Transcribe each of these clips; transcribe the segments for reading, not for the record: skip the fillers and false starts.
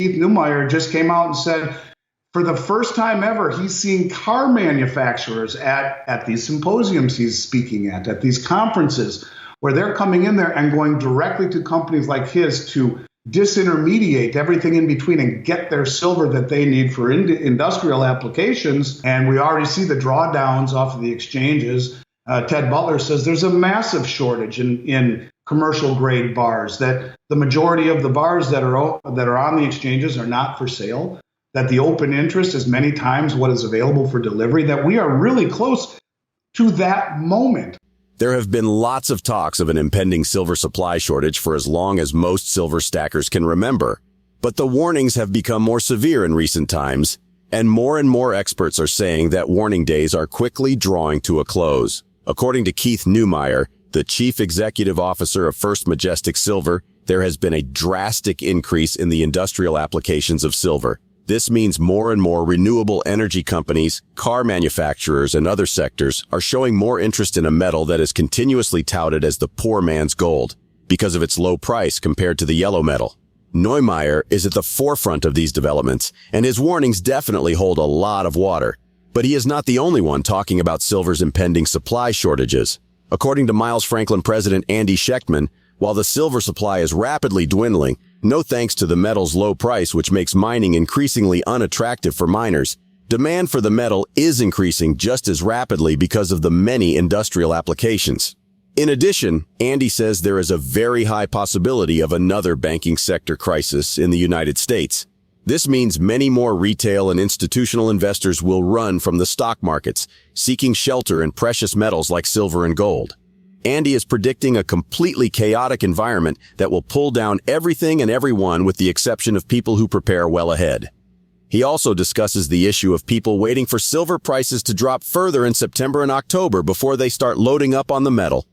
Keith Neumeyer just came out and said, for the first time ever, he's seeing car manufacturers at these symposiums he's speaking at these conferences, where they're coming in there and going directly to companies like his to disintermediate everything in between and get their silver that they need for industrial applications. And we already see the drawdowns off of the exchanges. Ted Butler says there's a massive shortage in commercial grade bars, that the majority of the bars that are on the exchanges are not for sale, that the open interest is many times what is available for delivery, that we are really close to that moment. There have been lots of talks of an impending silver supply shortage for as long as most silver stackers can remember. But the warnings have become more severe in recent times, and more experts are saying that warning days are quickly drawing to a close. According to Keith Neumeyer, the chief executive officer of First Majestic Silver, there has been a drastic increase in the industrial applications of silver. This means more and more renewable energy companies, car manufacturers, and other sectors are showing more interest in a metal that is continuously touted as the poor man's gold because of its low price compared to the yellow metal. Neumeyer is at the forefront of these developments, and his warnings definitely hold a lot of water. But he is not the only one talking about silver's impending supply shortages. According to Miles Franklin president Andy Schectman, while the silver supply is rapidly dwindling, no thanks to the metal's low price, which makes mining increasingly unattractive for miners, demand for the metal is increasing just as rapidly because of the many industrial applications. In addition, Andy says there is a very high possibility of another banking sector crisis in the United States. This means many more retail and institutional investors will run from the stock markets, seeking shelter in precious metals like silver and gold. Andy is predicting a completely chaotic environment that will pull down everything and everyone with the exception of people who prepare well ahead. He also discusses the issue of people waiting for silver prices to drop further in September and October before they start loading up on the metal.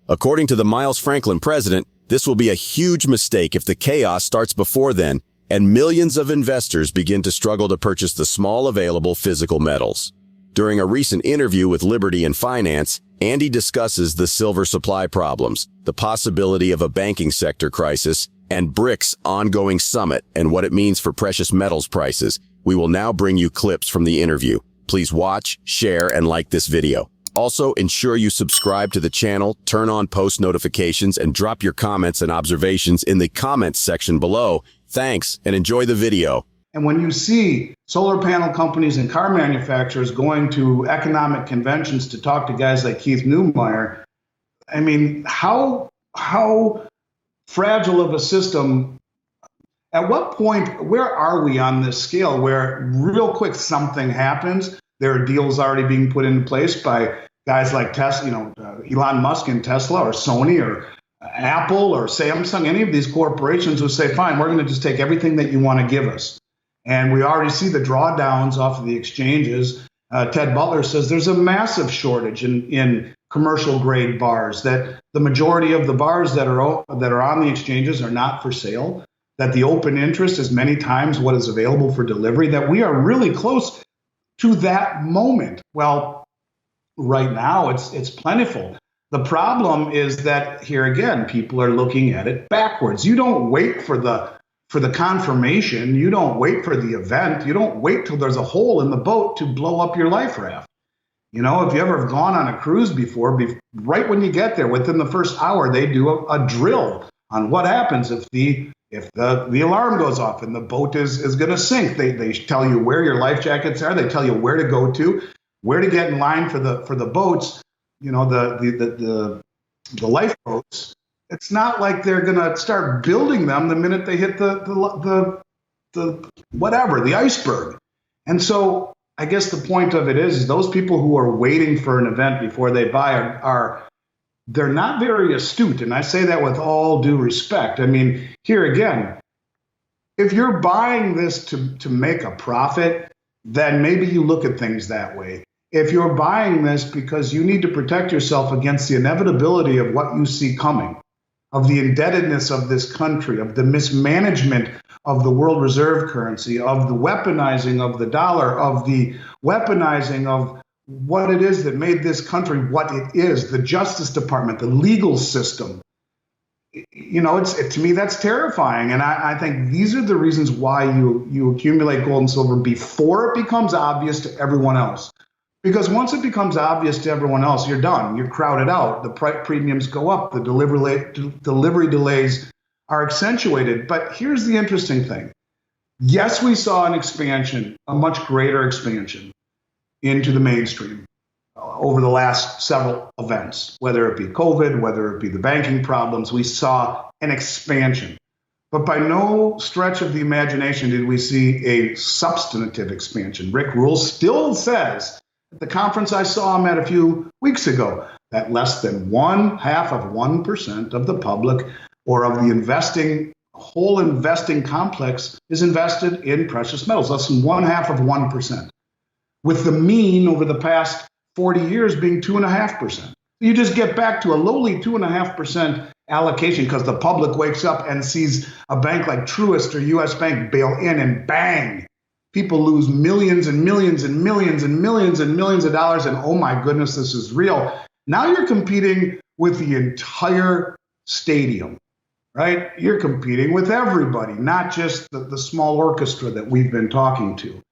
According to the Miles Franklin president, this will be a huge mistake if the chaos starts before then and millions of investors begin to struggle to purchase the small available physical metals. During a recent interview with Liberty and Finance, Andy discusses the silver supply problems, the possibility of a banking sector crisis, and BRICS' ongoing summit and what it means for precious metals prices. We will now bring you clips from the interview. Please watch, share, and like this video. Also, ensure you subscribe to the channel, turn on post notifications, and drop your comments and observations in the comments section below. Thanks, and enjoy the video. And when you see solar panel companies and car manufacturers going to economic conventions to talk to guys like Keith Neumeyer, I mean, how fragile of a system, at what point, where are we on this scale where real quick something happens, there are deals already being put into place by guys like Tesla, Elon Musk and Tesla or Sony or Apple or Samsung, any of these corporations who say, fine, we're going to just take everything that you want to give us. And we already see the drawdowns off of the exchanges. Ted Butler says there's a massive shortage in commercial grade bars, that the majority of the bars that are on the exchanges are not for sale, that the open interest is many times what is available for delivery, that we are really close to that moment. Well, right now it's plentiful. The problem is that here again, people are looking at it backwards. You don't wait for the confirmation. You don't wait for the event. You don't wait till there's a hole in the boat to blow up your life raft. You know, if you ever have gone on a cruise before, right when you get there, within the first hour, they do a drill on what happens if the alarm goes off and the boat is going to sink. They tell you where your life jackets are. They tell you where to go to, where to get in line for the boats. You know, the lifeboats. It's not like they're going to start building them the minute they hit the iceberg. And so I guess the point of it is those people who are waiting for an event before they buy they're not very astute. And I say that with all due respect. I mean, here again, if you're buying this to make a profit, then maybe you look at things that way. If you're buying this because you need to protect yourself against the inevitability of what you see coming, of the indebtedness of this country, of the mismanagement of the world reserve currency, of the weaponizing of the dollar, of the weaponizing of what it is that made this country what it is, the Justice Department, the legal system. to me, that's terrifying. And I think these are the reasons why you accumulate gold and silver before it becomes obvious to everyone else. Because once it becomes obvious to everyone else, you're done. You're crowded out. The premiums go up. The delivery delays are accentuated. But here's the interesting thing. Yes, we saw an expansion, a much greater expansion into the mainstream over the last several events, whether it be COVID, whether it be the banking problems. We saw an expansion. But by no stretch of the imagination did we see a substantive expansion. Rick Rule still says, at the conference I saw him at a few weeks ago, that less than 0.5% of the public or of the whole investing complex is invested in precious metals, less than 0.5%, with the mean over the past 40 years being 2.5%. You just get back to a lowly 2.5% allocation because the public wakes up and sees a bank like Truist or U.S. Bank bail in, and bang, people lose millions and millions and millions and millions and millions of dollars, and oh my goodness, this is real. Now you're competing with the entire stadium, right? You're competing with everybody, not just the small orchestra that we've been talking to,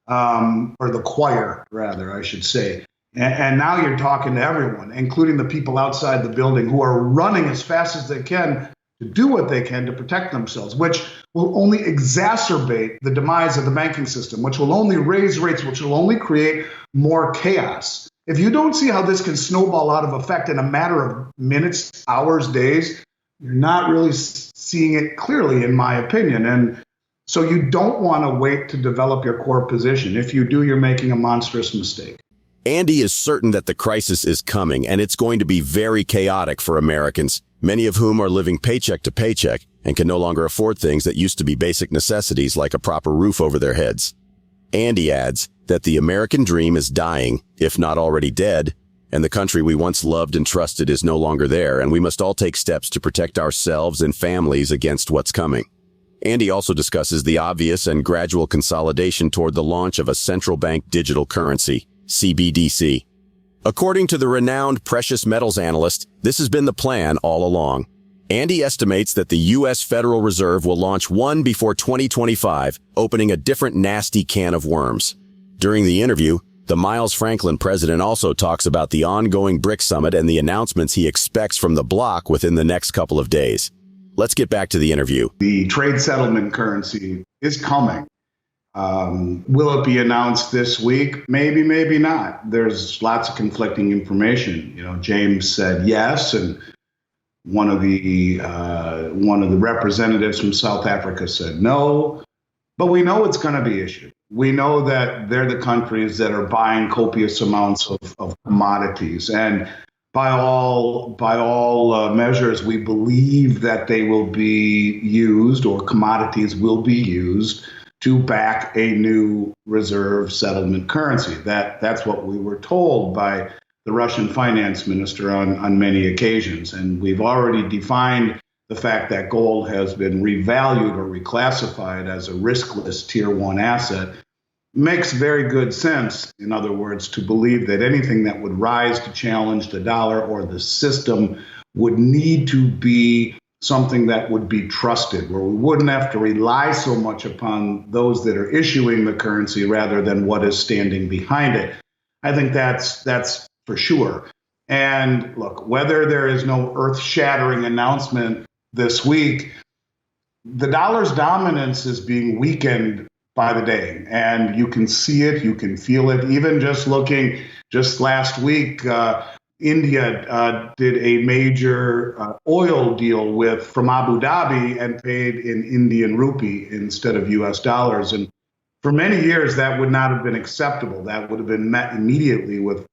or the choir, rather, I should say. And now you're talking to everyone, including the people outside the building who are running as fast as they can to do what they can to protect themselves, which will only exacerbate the demise of the banking system, which will only raise rates, which will only create more chaos. If you don't see how this can snowball out of effect in a matter of minutes, hours, days, you're not really seeing it clearly, in my opinion. And so you don't want to wait to develop your core position. If you do, you're making a monstrous mistake. Andy is certain that the crisis is coming, and it's going to be very chaotic for Americans, many of whom are living paycheck to paycheck and can no longer afford things that used to be basic necessities like a proper roof over their heads. Andy adds that the American dream is dying, if not already dead, and the country we once loved and trusted is no longer there, and we must all take steps to protect ourselves and families against what's coming. Andy also discusses the obvious and gradual consolidation toward the launch of a central bank digital currency, CBDC. According to the renowned precious metals analyst, this has been the plan all along. Andy estimates that the U.S. Federal Reserve will launch one before 2025, opening a different nasty can of worms. During the interview, the Miles Franklin president also talks about the ongoing BRICS summit and the announcements he expects from the bloc within the next couple of days. Let's get back to the interview. The trade settlement currency is coming. Will it be announced this week? Maybe, maybe not. There's lots of conflicting information. James said yes, and one of the representatives from South Africa said no. But we know it's going to be issued. We know that they're the countries that are buying copious amounts of commodities, and by all measures, we believe that they will be used, or commodities will be used, to back a new reserve settlement currency. That's what we were told by the Russian finance minister on many occasions. And we've already defined the fact that gold has been revalued or reclassified as a riskless tier 1 asset. Makes very good sense, in other words, to believe that anything that would rise to challenge the dollar or the system would need to be something that would be trusted, where we wouldn't have to rely so much upon those that are issuing the currency rather than what is standing behind it. I think that's for sure. And look, whether there is no earth-shattering announcement this week, the dollar's dominance is being weakened by the day, and you can see it, you can feel it. Even just last week, India did a major oil deal from Abu Dhabi and paid in Indian rupee instead of U.S. dollars. And for many years, that would not have been acceptable. That would have been met immediately with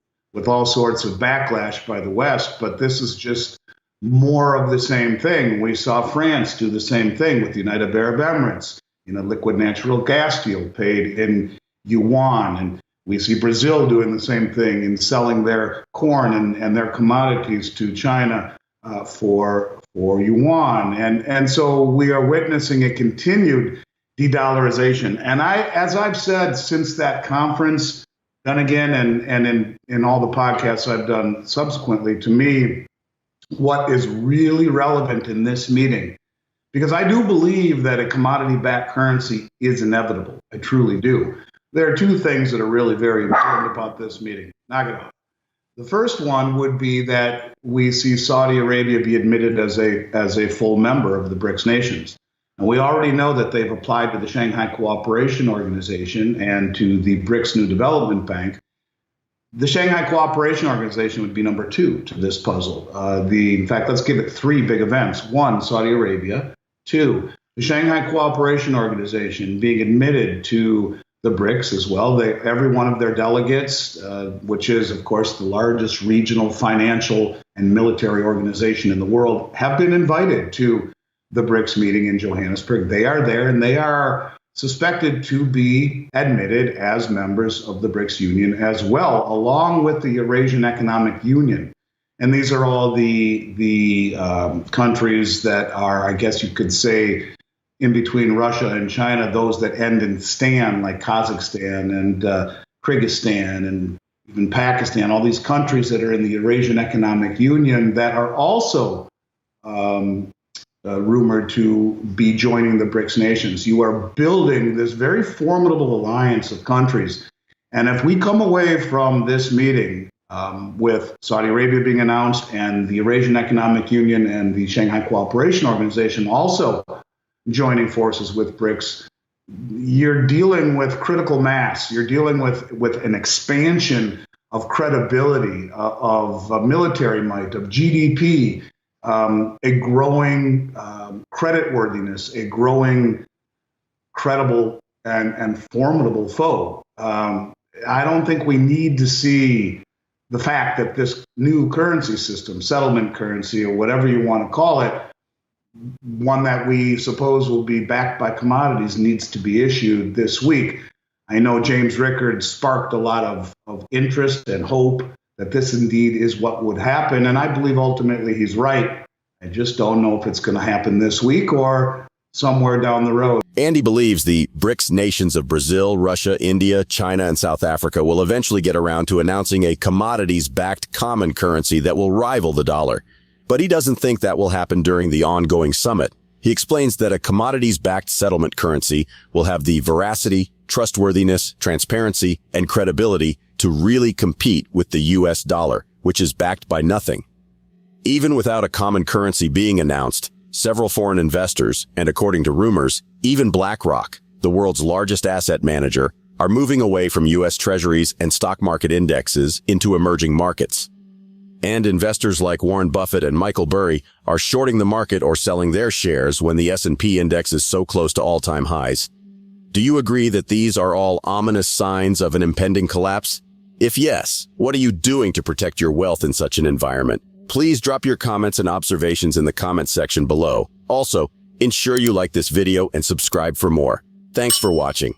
all sorts of backlash by the West. But this is just more of the same thing. We saw France do the same thing with the United Arab Emirates in a liquid natural gas deal paid in yuan. And we see Brazil doing the same thing in selling their corn and their commodities to China for yuan. And so we are witnessing a continued de-dollarization. And as I've said since that conference, then again, and in all the podcasts I've done subsequently, to me, what is really relevant in this meeting, because I do believe that a commodity-backed currency is inevitable. I truly do. There are two things that are really very important about this meeting. Knock it off. The first one would be that we see Saudi Arabia be admitted as a full member of the BRICS nations. And we already know that they've applied to the Shanghai Cooperation Organization and to the BRICS New Development Bank. The Shanghai Cooperation Organization would be number 2 to this puzzle. In fact, let's give it 3 big events. 1, Saudi Arabia. 2, the Shanghai Cooperation Organization being admitted to the BRICS as well. Every one of their delegates, which is, of course, the largest regional financial and military organization in the world, have been invited to the BRICS meeting in Johannesburg. They are there, and they are suspected to be admitted as members of the BRICS Union as well, along with the Eurasian Economic Union. And these are all the countries that are, I guess you could say, in between Russia and China, those that end in stan, like Kazakhstan and Kyrgyzstan and even Pakistan, all these countries that are in the Eurasian Economic Union that are also rumored to be joining the BRICS nations. You are building this very formidable alliance of countries. And if we come away from this meeting with Saudi Arabia being announced and the Eurasian Economic Union and the Shanghai Cooperation Organization also joining forces with BRICS, you're dealing with critical mass. You're dealing with an expansion of credibility, of military might, of GDP, a growing creditworthiness, a growing credible and formidable foe. I don't think we need to see the fact that this new currency system, settlement currency, or whatever you want to call it, one that we suppose will be backed by commodities, needs to be issued this week. I know James Rickard sparked a lot of interest and hope that this indeed is what would happen, and I believe ultimately he's right. I just don't know if it's going to happen this week or somewhere down the road. Andy believes the BRICS nations of Brazil, Russia, India, China, and South Africa will eventually get around to announcing a commodities-backed common currency that will rival the dollar. But he doesn't think that will happen during the ongoing summit. He explains that a commodities-backed settlement currency will have the veracity, trustworthiness, transparency, and credibility to really compete with the US dollar, which is backed by nothing. Even without a common currency being announced, several foreign investors, and according to rumors, even BlackRock, the world's largest asset manager, are moving away from US treasuries and stock market indexes into emerging markets. And investors like Warren Buffett and Michael Burry are shorting the market or selling their shares when the S&P index is so close to all-time highs. Do you agree that these are all ominous signs of an impending collapse? If yes, what are you doing to protect your wealth in such an environment? Please drop your comments and observations in the comment section below. Also, ensure you like this video and subscribe for more. Thanks for watching.